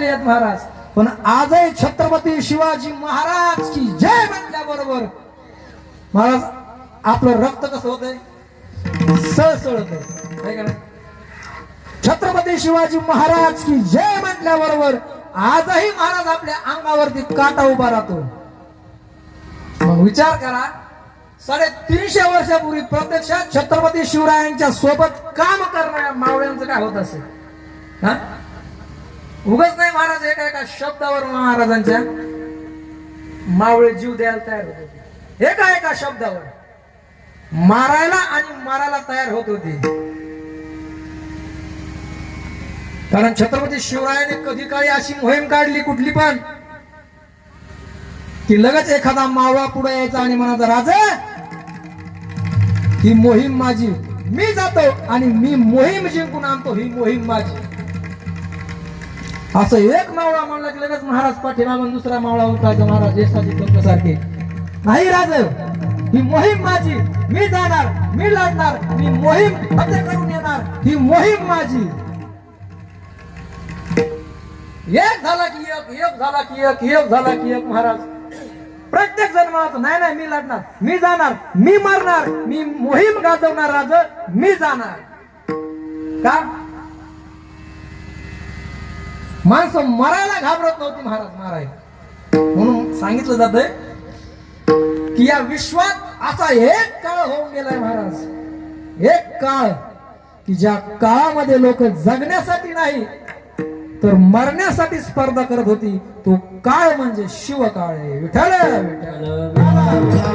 झालेले आहेत महाराज. पण आजही छत्रपती शिवाजी महाराज की जय म्हटल्याबरोबर महाराज आपलं रक्त कसं होतंय, सळसळत आहे का नाही. छत्रपती शिवाजी महाराज की जय म्हटल्याबरोबर आजही महाराज आपल्या अंगावरती काटा उभा राहतो. मग विचार करा, 350 वर्षापूर्वी प्रत्यक्षात छत्रपती शिवरायांच्या सोबत काम करणाऱ्या मावळ्यांचं काय होत असेल. हा, उगाच नाही महाराज एका एका शब्दावर महाराजांच्या मावळे जीव द्यायला तयार होत होते. एका एका शब्दावर मारायला आणि मारायला तयार होत होते. कारण छत्रपती शिवरायाने कधी काळी अशी मोहीम काढली कुठली पण, की लगेच एखादा मावळा पुढे यायचा आणि म्हणायचा, राजा ही मोहीम माझी, मी जातो आणि मी मोहीम जिंकून आणतो, ही मोहीम माझी. असं एक मावळा म्हणला की लगेच महाराज पाठीमागून दुसरा मावळा उठायचा, महाराज यशाची सारखे, नाही राज ही मोहीम माझी, मी जाणार, मी लढणार, मी मोहीम फतेह करून येणार, ही मोहीम माझी. एक झाला की एक, एक झाला की एक, एक झाला की एक महाराज. प्रत्येक जण म्हणतो नाही नाही मी लढणार, मी जाणार, मी मारणार, मी मोहीम गाजवणार, राज मी जाणार. का माणसं मरायला घाबरत नव्हती महाराज मारायला. म्हणून सांगितलं जातंय की या विश्वात असा एक काळ होऊन गेलाय महाराज, एक काळ की ज्या काळामध्ये लोक जगण्यासाठी नाही तर मरण्यासाठी स्पर्धा करत होती. तो काळ म्हणजे शिवकाळ आहे. विठ्ठल विठ्ठल.